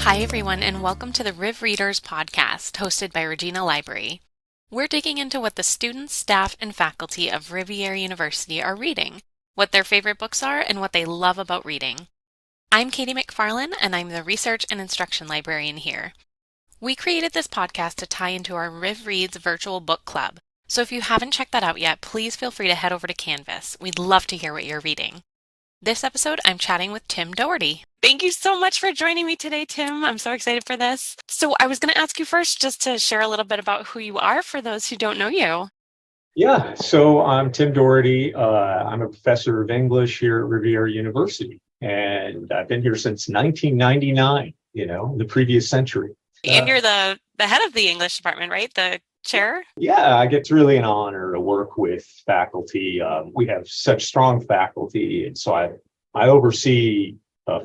Hi, everyone, and welcome to the Riv Readers podcast, hosted by Regina Library. We're digging into what the students, staff, and faculty of Rivier University are reading, what their favorite books are, and what they love about reading. I'm Katie McFarlane, and I'm the Research and Instruction Librarian here. We created this podcast to tie into our Riv Reads virtual book club, so if you haven't checked that out yet, please feel free to head over to Canvas. We'd love to hear what you're reading. This episode, I'm chatting with Tim Doherty. Thank you so much for joining me today, Tim. I'm so excited for this. So I was going to ask you first just to share a little bit about who you are for those who don't know you. Yeah, so I'm Tim Doherty. I'm a professor of English here at Rivier University, and I've been here since 1999, the previous century. And you're the head of the English department, right? The chair? Yeah, it's really an honor to work with faculty. We have such strong faculty, and so I oversee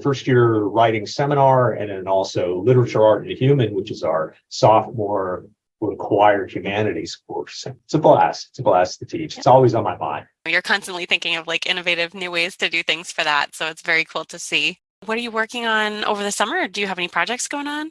first year writing seminar, and then also literature, art, and human, which is our sophomore required humanities course. It's a blast. It's a blast to teach. It's always on my mind. You're constantly thinking of innovative new ways to do things for that. So it's very cool to see. What are you working on over the summer? Do you have any projects going on?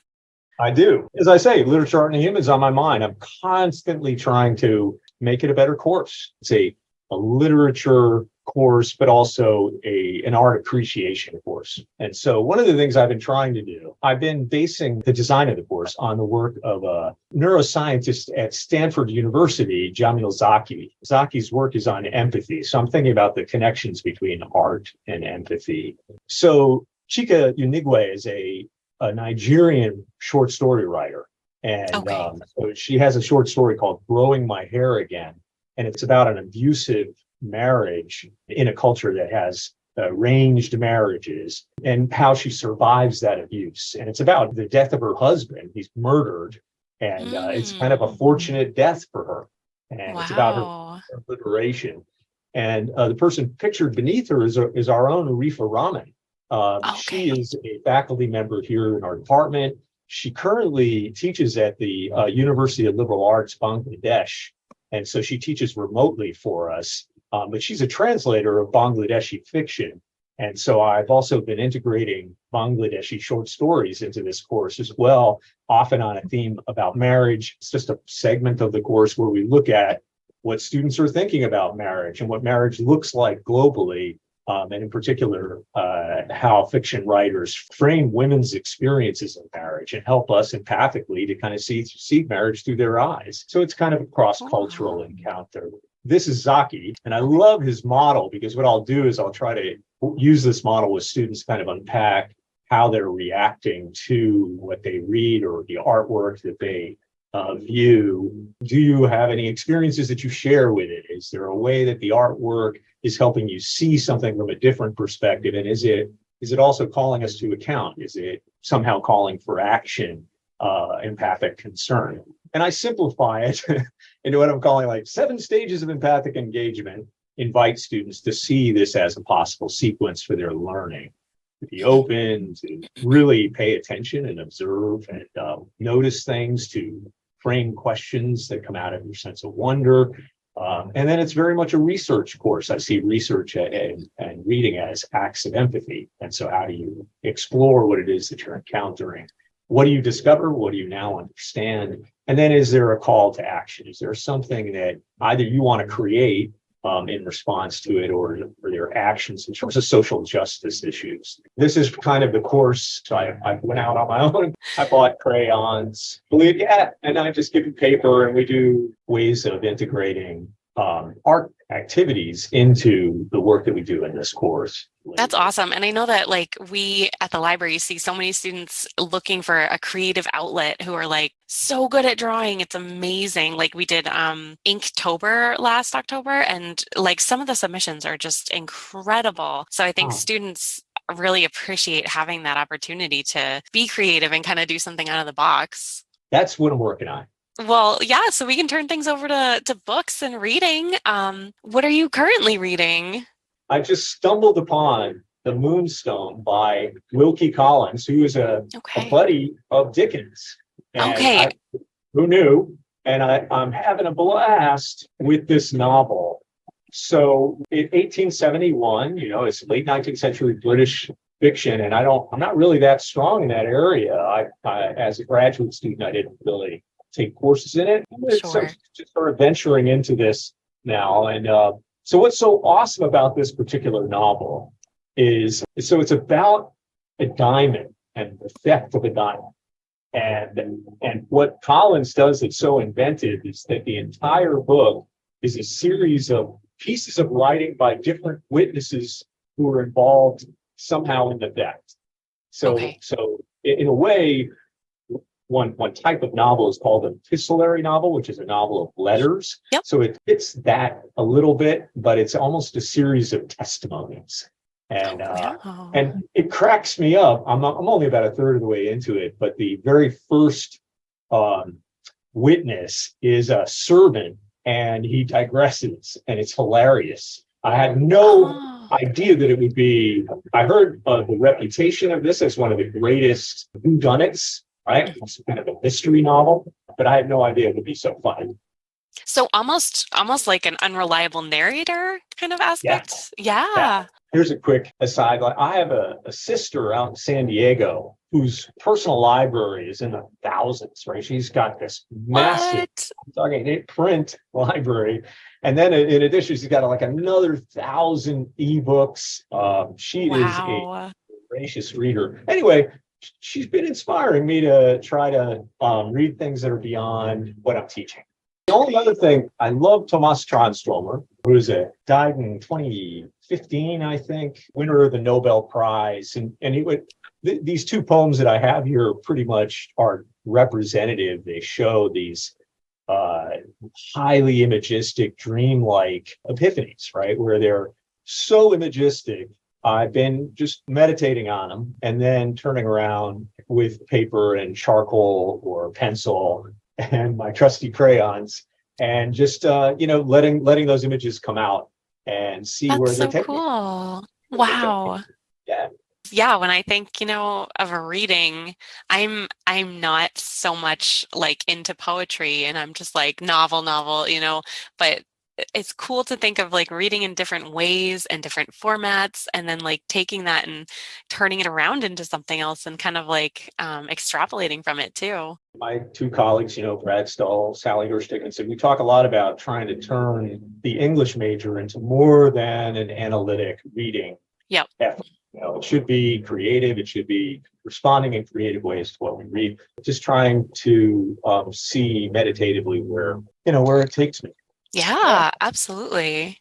I do. As I say, literature, art, and humans on my mind. I'm constantly trying to make it a better course. It's a literature course, but also an art appreciation course. And so one of the things I've been trying to do, I've been basing the design of the course on the work of a neuroscientist at Stanford University, Jamil Zaki. Zaki's work is on empathy. So I'm thinking about the connections between art and empathy. So Chika Unigwe is a Nigerian short story writer. And so she has a short story called Growing My Hair Again. And it's about an abusive marriage in a culture that has arranged marriages and how she survives that abuse. And it's about the death of her husband. He's murdered. And it's kind of a fortunate death for her. And It's about her liberation. And the person pictured beneath her is our own Arifa Rahman. She is a faculty member here in our department. She currently teaches at the University of Liberal Arts, Bangladesh. And so she teaches remotely for us. But she's a translator of Bangladeshi fiction. And so I've also been integrating Bangladeshi short stories into this course as well, often on a theme about marriage. It's just a segment of the course where we look at what students are thinking about marriage and what marriage looks like globally. And in particular, how fiction writers frame women's experiences of marriage and help us empathically to kind of see marriage through their eyes. So it's kind of a cross-cultural encounter. This is Zaki, and I love his model because what I'll do is I'll try to use this model with students, kind of unpack how they're reacting to what they read or the artwork that they view. Do you have any experiences that you share with it? Is there a way that the artwork is helping you see something from a different perspective? And is it also calling us to account? Is it somehow calling for action, empathic concern? And I simplify it into what I'm calling 7 stages of empathic engagement, invite students to see this as a possible sequence for their learning, to be open, to really pay attention and observe and notice things, to frame questions that come out of your sense of wonder. And then it's very much a research course. I see research and reading as acts of empathy. And so how do you explore what it is that you're encountering? What do you discover? What do you now understand? And then is there a call to action? Is there something that either you want to create in response to it or their actions in terms of social justice issues? This is kind of the course. So I went out on my own. I bought crayons, and I just give you paper, and we do ways of integrating art activities into the work that we do in this course. That's awesome. And I know that we at the library see so many students looking for a creative outlet who are so good at drawing. It's amazing. We did Inktober last October, and some of the submissions are just incredible. So I think students really appreciate having that opportunity to be creative and kind of do something out of the box. That's what I'm working on. Well, yeah, so we can turn things over to books and reading. What are you currently reading? I just stumbled upon The Moonstone by Wilkie Collins, who is a buddy of Dickens. And who knew? And I'm having a blast with this novel. So in 1871, it's late 19th century British fiction, and I'm not really that strong in that area. As a graduate student, I didn't really take courses in it. So Sure. just sort of venturing into this now. And so what's so awesome about this particular novel is, so it's about a diamond and the theft of a diamond. And what Collins does that's so inventive is that the entire book is a series of pieces of writing by different witnesses who were involved somehow in the theft. So in a way, one type of novel is called an epistolary novel, which is a novel of letters. Yep. So it fits that a little bit, but it's almost a series of testimonies. And it cracks me up. I'm only about a third of the way into it, but the very first witness is a servant, and he digresses, and it's hilarious. I had no idea that it would be. I heard of the reputation of this as one of the greatest whodunits, right? It's kind of a mystery novel, but I had no idea it would be so fun. So almost like an unreliable narrator kind of aspect. Yeah. Here's a quick aside. I have a sister out in San Diego whose personal library is in the thousands, right? She's got this massive print library. And then in addition, she's got like another 1,000 ebooks. She is a voracious reader. Anyway, she's been inspiring me to try to read things that are beyond what I'm teaching. The only other thing, I love Tomas Tranströmer, who died in 2015, I think, winner of the Nobel Prize. And he would, these two poems that I have here pretty much are representative. They show these highly imagistic, dreamlike epiphanies, right? Where they're so imagistic. I've been just meditating on them and then turning around with paper and charcoal or pencil and my trusty crayons, and just letting those images come out and see where they take me. Cool. Wow. Yeah, when I think, of a reading, I'm not so much like into poetry, and I'm just like novel, but it's cool to think of like reading in different ways and different formats, and then like taking that and turning it around into something else and kind of like extrapolating from it too. My two colleagues, Brad Stahl, Sally Hurst-Dickinson, we talk a lot about trying to turn the English major into more than an analytic reading effort. It should be creative. It should be responding in creative ways to what we read. Just trying to see meditatively where it takes me. Yeah, absolutely.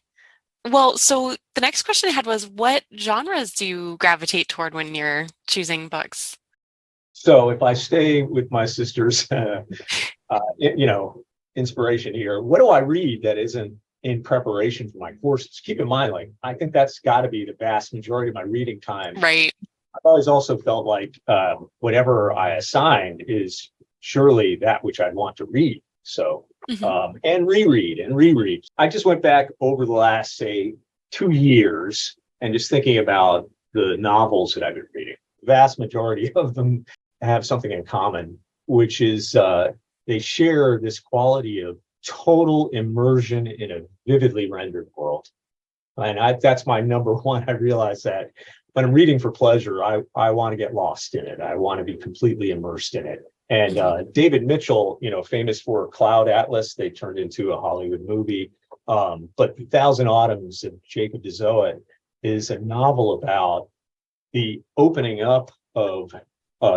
Well, so the next question I had was, what genres do you gravitate toward when you're choosing books? So if I stay with my sister's, inspiration here, what do I read that isn't in preparation for my courses? Keep in mind, I think that's got to be the vast majority of my reading time. Right. I've always also felt like whatever I assign is surely that which I'd want to read. So, and reread. I just went back over the last, say, 2 years and just thinking about the novels that I've been reading. The vast majority of them have something in common, which is they share this quality of total immersion in a vividly rendered world. And that's my number one. I realize that when I'm reading for pleasure, I want to get lost in it. I want to be completely immersed in it. And David Mitchell, famous for Cloud Atlas, they turned into a Hollywood movie. But The Thousand Autumns of Jacob de Zoet is a novel about the opening up of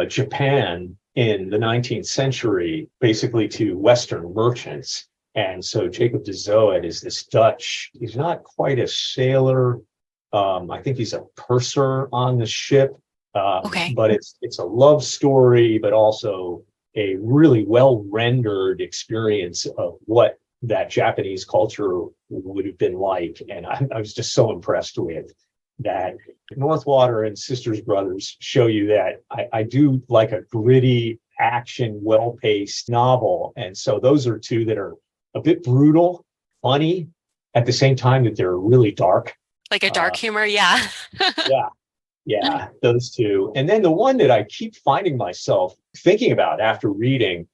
Japan in the 19th century, basically to Western merchants. And so Jacob de Zoet is this Dutch, he's not quite a sailor. I think he's a purser on the ship. But it's a love story, but also a really well rendered experience of what that Japanese culture would have been like. And I was just so impressed with that. Northwater and Sisters Brothers show you that I do like a gritty action, well-paced novel. And so those are two that are a bit brutal, funny, at the same time that they're really dark. Like a dark humor, yeah. Yeah, those two. And then the one that I keep finding myself thinking about after reading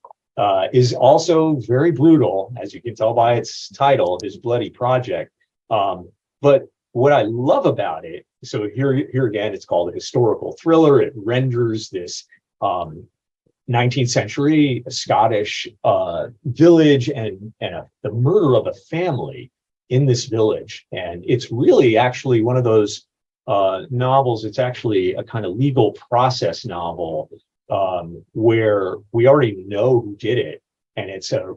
is also very brutal, as you can tell by its title, His Bloody Project. But what I love about it, so here again, it's called a historical thriller. It renders this 19th century Scottish village and the murder of a family in this village. And it's really actually one of those novels. It's actually a kind of legal process novel where we already know who did it. And it's a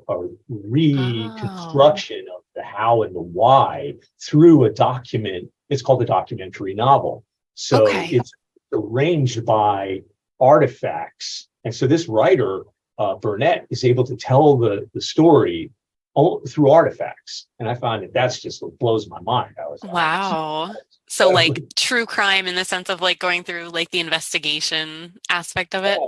reconstruction of the how and the why through a document. It's called a documentary novel. So it's arranged by artifacts. And so this writer, Burnet, is able to tell the story through artifacts. And I find that's just what blows my mind. Wow. So like true crime in the sense of like going through like the investigation aspect of it.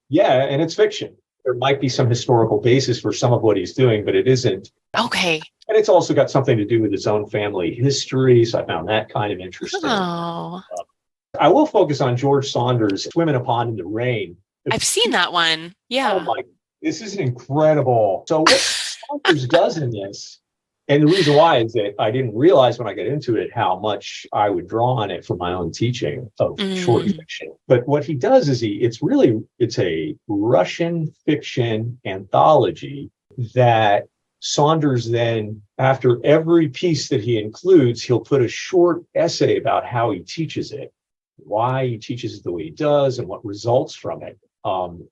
Yeah, and it's fiction. There might be some historical basis for some of what he's doing, but it isn't. Okay. And it's also got something to do with his own family history. So I found that kind of interesting. Oh. I will focus on George Saunders' Swimming a Pond in the Rain. I've seen that one. Yeah. Oh my, this is incredible. So what Saunders does in this, and the reason why is that I didn't realize when I got into it how much I would draw on it for my own teaching of short fiction. But what he does is it's a Russian fiction anthology that Saunders then, after every piece that he includes, he'll put a short essay about how he teaches it, why he teaches it the way he does, and what results from it.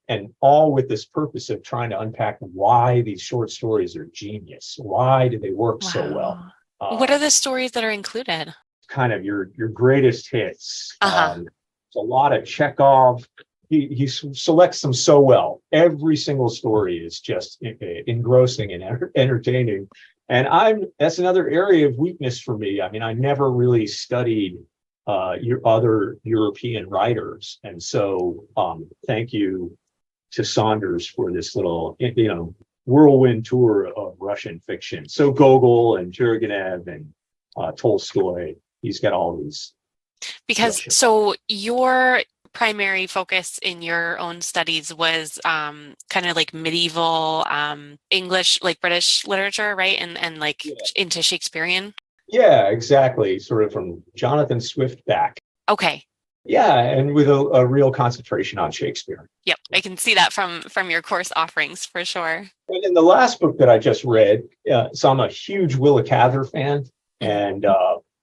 And all with this purpose of trying to unpack why these short stories are genius. Why do they work so well? What are the stories that are included? Kind of your greatest hits. It's a lot of Chekhov. He selects them so well. Every single story is just engrossing and entertaining. And that's another area of weakness for me. I mean, I never really studied your other European writers. And so thank you to Saunders for this little, whirlwind tour of Russian fiction. So Gogol and Turgenev and Tolstoy, he's got all these. So your primary focus in your own studies was kind of like medieval English, like British literature, right? And like into Shakespearean? Yeah, exactly. Sort of from Jonathan Swift back. Okay. Yeah, and with a real concentration on Shakespeare. Yep, I can see that from your course offerings for sure. And in the last book that I just read, so I'm a huge Willa Cather fan, and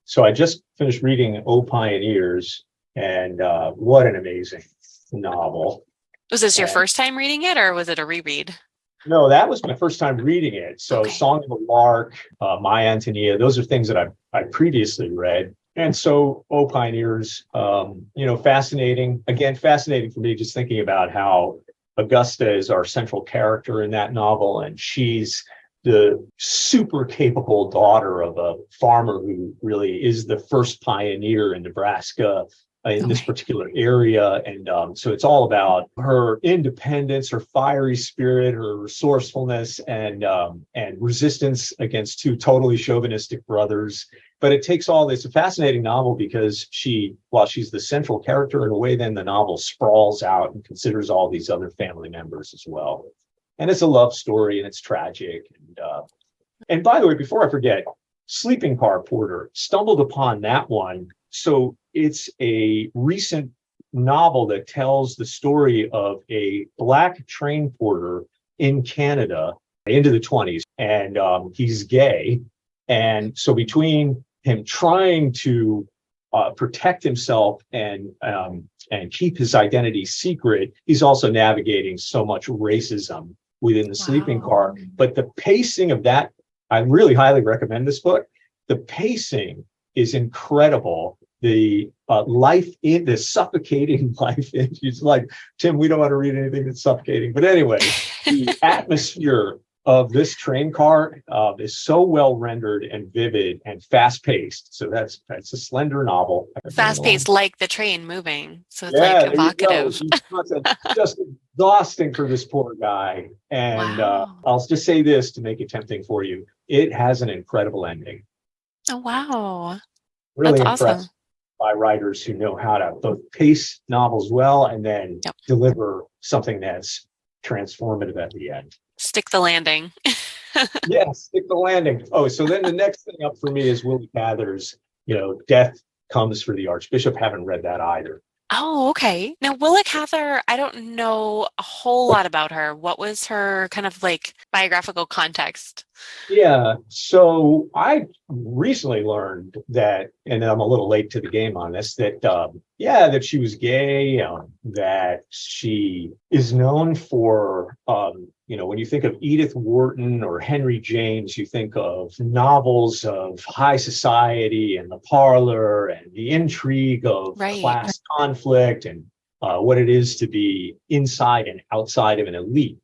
so I just finished reading O Pioneers, and what an amazing novel. Was this your first time reading it, or was it a reread? No, that was my first time reading it. So Song of the Lark, My Antonia, those are things that I previously read. And so, O Pioneers, fascinating. Again, fascinating for me just thinking about how Augusta is our central character in that novel. And she's the super capable daughter of a farmer who really is the first pioneer in Nebraska in this particular area. And so it's all about her independence, her fiery spirit, her resourcefulness, and resistance against two totally chauvinistic brothers. But it takes all this. It's a fascinating novel because while she's the central character in a way, then the novel sprawls out and considers all these other family members as well. And it's a love story and it's tragic. And by the way, before I forget, Sleeping Car Porter, stumbled upon that one. So it's a recent novel that tells the story of a Black train porter in Canada into the 1920s, and he's gay. And so between him trying to protect himself and keep his identity secret, he's also navigating so much racism within the sleeping car. But the pacing of that, I really highly recommend this book. The pacing is incredible. The the suffocating life in it's like, Tim, we don't want to read anything that's suffocating. But anyway, the atmosphere of this train car is so well rendered and vivid and fast paced. So that's a slender novel. Fast paced, like the train moving. So it's like evocative. Just exhausting for this poor guy. And I'll just say this to make it tempting for you. It has an incredible ending. Oh, wow. Really That's impressed awesome. by writers who know how to both pace novels well and then deliver something that's transformative at the end. Stick the landing. Yes, stick the landing. Oh, so then the next thing up for me is Willie Cather's Death Comes for the Archbishop. Haven't read that either. Oh, okay. Now, Willa Cather, I don't know a whole lot about her. What was her kind of like biographical context? Yeah. So I recently learned that, and I'm a little late to the game on this, that she was gay, that she is known for, when you think of Edith Wharton or Henry James, you think of novels of high society and the parlor and the intrigue of class conflict and what it is to be inside and outside of an elite.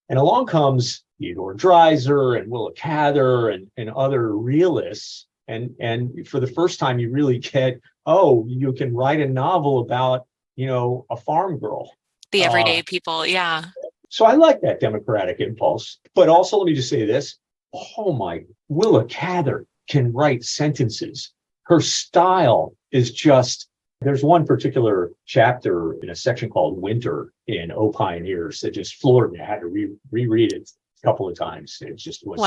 And along comes Theodore Dreiser and Willa Cather and other realists. And for the first time, you really get, you can write a novel about, a farm girl. The everyday people, yeah. So I like that democratic impulse. But also, let me just say this. Willa Cather can write sentences. Her style is just, there's one particular chapter in a section called Winter in O Pioneers that just floored me. I had to reread it a couple of times. It just was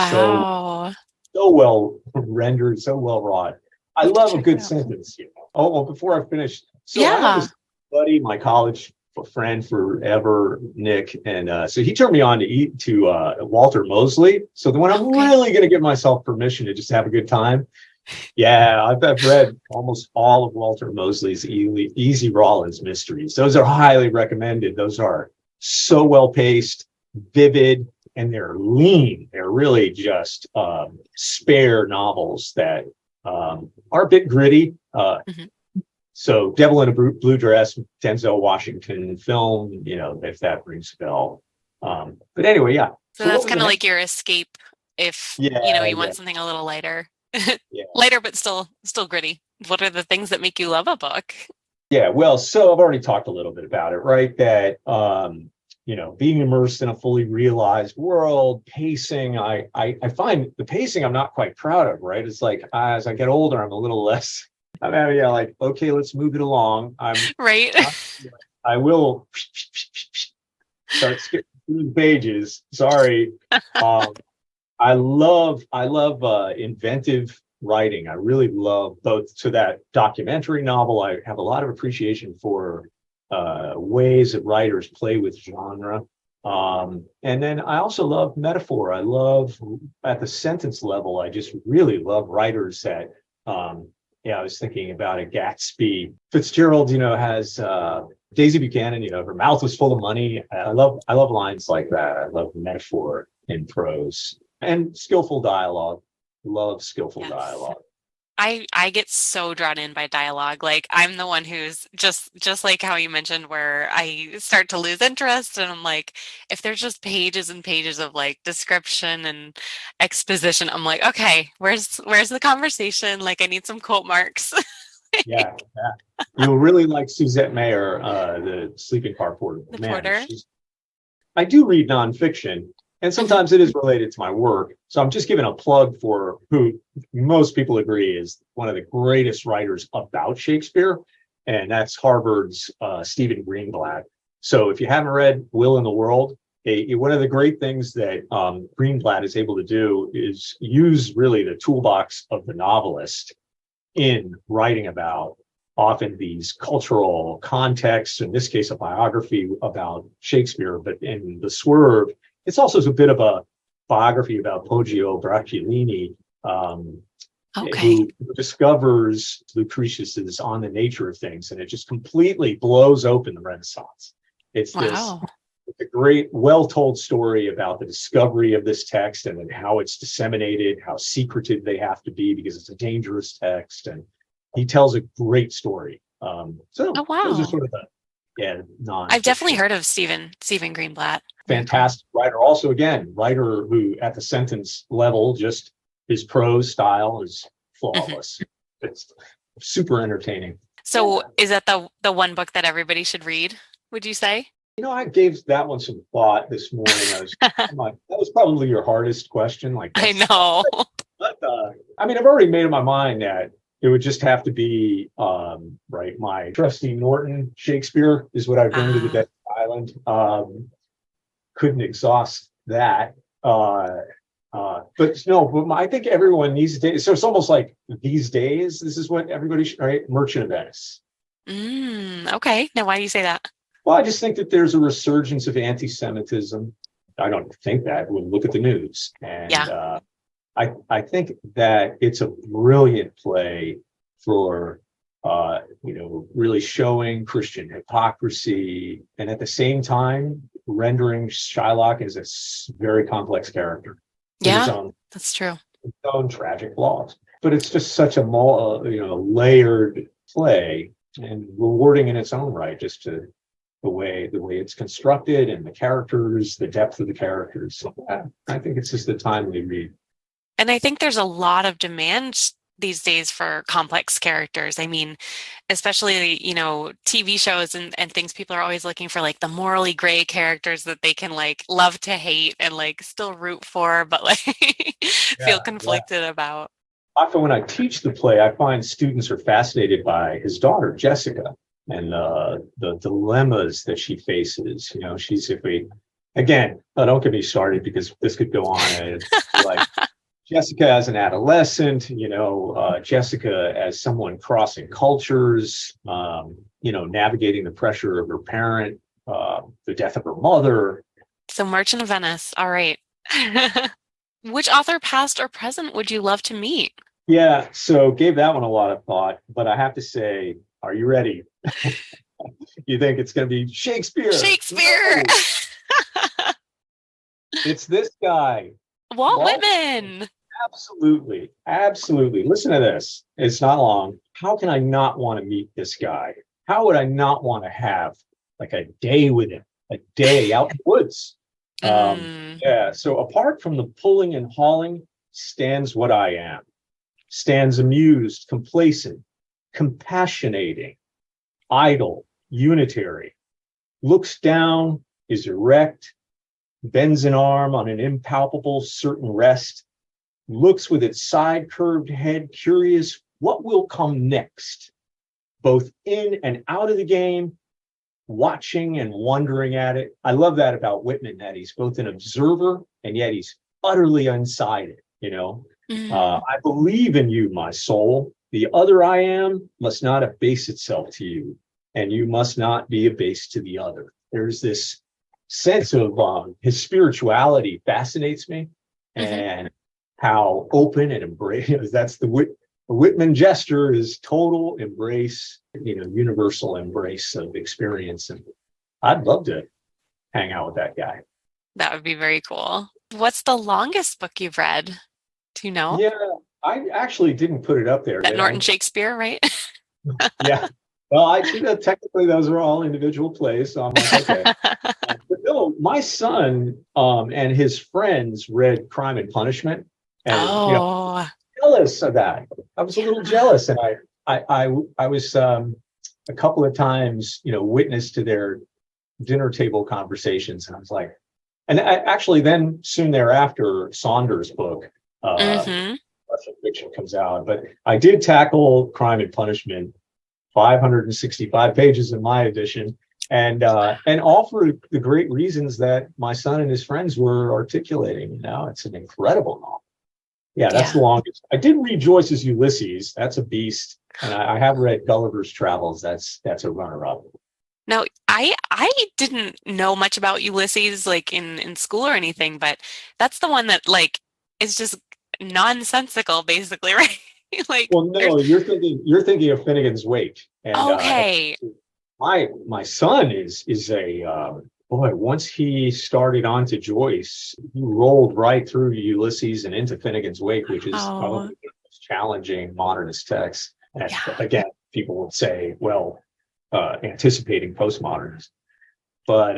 so well rendered, so well wrought. I love a good sentence. Before I finish, I have this buddy, my college friend forever, Nick, and so he turned me on to Walter Mosley. So when I'm really going to give myself permission to just have a good time, I've read almost all of Walter Mosley's Easy Rawlins mysteries. Those are highly recommended. Those are so well paced, vivid, and they're lean. They're really just spare novels that are a bit gritty. So Devil in a Blue Dress, Denzel Washington film, if that rings a bell. But anyway, yeah. So that's kind of like your escape if, you want something a little lighter. Lighter, but still gritty. What are the things that make you love a book? Yeah, well, so I've already talked a little bit about it, right? That, being immersed in a fully realized world, pacing, I find the pacing I'm not quite proud of, right? It's like, as I get older, I'm a little less, okay, let's move it along. I will start skipping through the pages. Sorry. I love inventive writing. I really love both. So that documentary novel, I have a lot of appreciation for ways that writers play with genre. And then I also love metaphor. I love at the sentence level, I just really love writers that, I was thinking about a Gatsby. Fitzgerald, has Daisy Buchanan, her mouth was full of money. I love lines like that. I love metaphor in prose. And skillful dialogue. Love skillful dialogue. I get so drawn in by dialogue. Like I'm the one who's just like how you mentioned where I start to lose interest and I'm like, if there's just pages and pages of like description and exposition, I'm like, okay, where's the conversation? Like I need some quote marks. Yeah. You'll really like Suzette Mayr, the sleeping car porter. The porter. I do read nonfiction. And sometimes it is related to my work. So I'm just giving a plug for who most people agree is one of the greatest writers about Shakespeare. And that's Harvard's Stephen Greenblatt. So if you haven't read Will in the World, one of the great things that Greenblatt is able to do is use really the toolbox of the novelist in writing about often these cultural contexts, in this case, a biography about Shakespeare, but in the Swerve, it's also a bit of a biography about Poggio Bracciolini, who discovers Lucretius's On the Nature of Things, and it just completely blows open the Renaissance. It's a great, well-told story about the discovery of this text and then how it's disseminated, how secretive they have to be because it's a dangerous text, and he tells a great story. Those are sort of I've definitely heard of Stephen Greenblatt. Fantastic writer. Also, again, writer who at the sentence level, just his prose style is flawless. It's super entertaining. So is that the one book that everybody should read, would you say? I gave that one some thought this morning. That was probably your hardest question. I know. But I've already made up my mind that it would just have to be my trusty Norton Shakespeare is what I bring to the desert island. Couldn't exhaust that. But I think everyone these days, so it's almost like these days, this is what everybody should, right? Merchant of Venice. Okay. Now, why do you say that? Well, I just think that there's a resurgence of anti-Semitism. I don't think that. We'll look at the news. And I think that it's a brilliant play for, really showing Christian hypocrisy, and at the same time, rendering Shylock as a very complex character. Yeah, that's true. His own tragic flaws. But it's just such a layered play and rewarding in its own right, just to the way it's constructed and the characters, the depth of the characters. So, I think it's just a timely read. And I think there's a lot of demand these days for complex characters. I mean, especially, TV shows and things, people are always looking for like the morally gray characters that they can like love to hate and like still root for, but like feel conflicted about. Often when I teach the play, I find students are fascinated by his daughter, Jessica, and the dilemmas that she faces. Don't get me started because this could go on. It's like Jessica as an adolescent, Jessica as someone crossing cultures, navigating the pressure of her parent, the death of her mother. So Merchant of Venice. All right. Which author, past or present, would you love to meet? Yeah, so gave that one a lot of thought, but I have to say, are you ready? You think it's going to be Shakespeare? Shakespeare! No. It's this guy. Walt Whitman. Absolutely. Listen to this. It's not long. How can I not want to meet this guy? How would I not want to have like a day with him, a day out in the woods? So apart from the pulling and hauling, stands what I am. Stands amused, complacent, compassionating, idle, unitary. Looks down, is erect, bends an arm on an impalpable certain rest, looks with its side-curved head curious what will come next, both in and out of the game, watching and wondering at it. I love that about Whitman, that he's both an observer and yet he's utterly unsided, I believe in you, my soul. The other I am must not abase itself to you, and you must not be abased to the other. There's this sense of his spirituality fascinates me, and how open and embrace. That's the Whitman gesture is total embrace, universal embrace of experience. And I'd love to hang out with that guy. That would be very cool. What's the longest book you've read? Do you know? Yeah, I actually didn't put it up there. That Norton Shakespeare, right? Yeah. Well, technically those are all individual plays, so I'm like, okay. But no, my son and his friends read Crime and Punishment, and jealous of that. I was a little jealous, and I was a couple of times, witness to their dinner table conversations, and I was like, and actually then soon thereafter, Saunders' book, Russian Fiction, comes out. But I did tackle Crime and Punishment, 565 pages in my edition, and all for the great reasons that my son and his friends were articulating. It's an incredible novel. Yeah, that's the longest. I did read Joyce's Ulysses. That's a beast. And I have read Gulliver's Travels. That's a runner-up. Now, I didn't know much about Ulysses like in school or anything, but that's the one that like is just nonsensical, basically, right? You're thinking of Finnegan's Wake. And, okay. My son is a boy. Once he started onto Joyce, he rolled right through Ulysses and into Finnegan's Wake, which is probably the most challenging modernist text. And again, people would say, anticipating postmodernism. But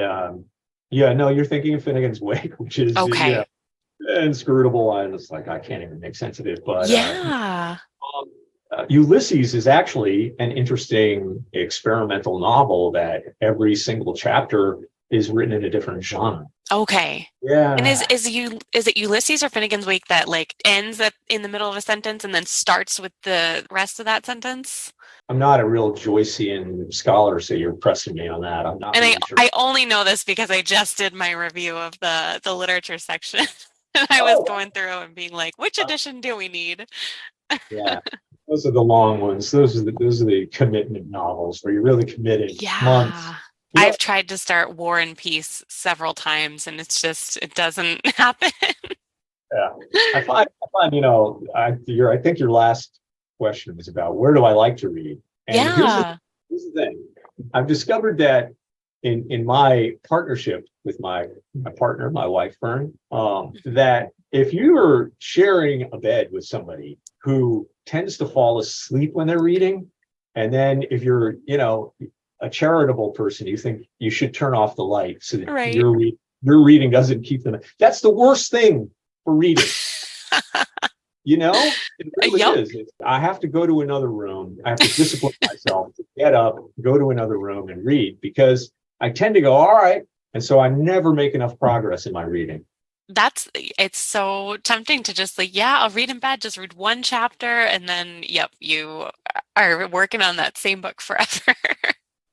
you're thinking of Finnegan's Wake, which is inscrutable. I was like, I can't even make sense of it. But Ulysses is actually an interesting experimental novel that every single chapter is written in a different genre. Okay. Yeah. And is it Ulysses or Finnegan's Wake that like ends in the middle of a sentence and then starts with the rest of that sentence? I'm not a real Joycean scholar, so you're pressing me on that. I'm not. And really sure. I only know this because I just did my review of the literature section. And I was Oh, going through and being like, which edition do we need? yeah. Those are the long ones. Those are the commitment novels where you're really committed months. Yeah. You know, I've tried to start War and Peace several times and it doesn't happen. yeah. I think your last question was about where do I like to read? And Yeah. here's the thing. I've discovered that in my partnership with my partner, my wife, Fern, that if you're sharing a bed with somebody who tends to fall asleep when they're reading, and then if you're, a charitable person, you think you should turn off the light so that Right. your reading doesn't keep them. That's the worst thing for reading. It really Yep. is. I have to go to another room. I have to discipline myself to get up, go to another room and read because I tend to go, all right. And so I never make enough progress in my reading. It's so tempting to just like, yeah, I'll read in bed, just read one chapter, and then, yep, you are working on that same book forever.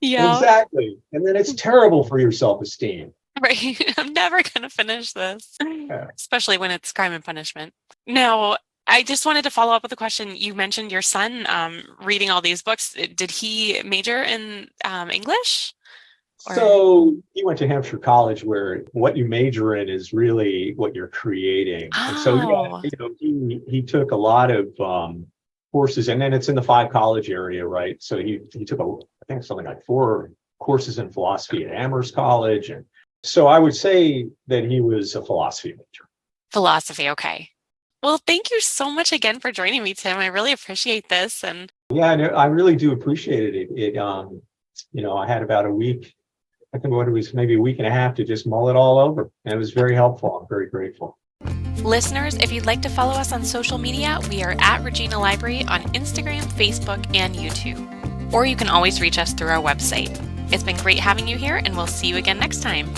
Yeah, Exactly. And then it's terrible for your self-esteem. right. I'm never going to finish this, Yeah. especially when it's Crime and Punishment. Now, I just wanted to follow up with a question. You mentioned your son reading all these books. Did he major in English? So he went to Hampshire College, where what you major in is really what you're creating. And so, Oh, he took a lot of courses, and then it's in the 5 college area, right? So he took I think something like 4 courses in philosophy at Amherst College, and so I would say that he was a philosophy major. philosophy. Okay. Well, thank you so much again for joining me, Tim. I really appreciate this. And Yeah, I really do appreciate it. I had about a week. I think what it was maybe a week and a half to just mull it all over. And it was very helpful. I'm very grateful. listeners, if you'd like to follow us on social media, we are at Regina Library on Instagram, Facebook, and YouTube. Or you can always reach us through our website. It's been great having you here, and we'll see you again next time.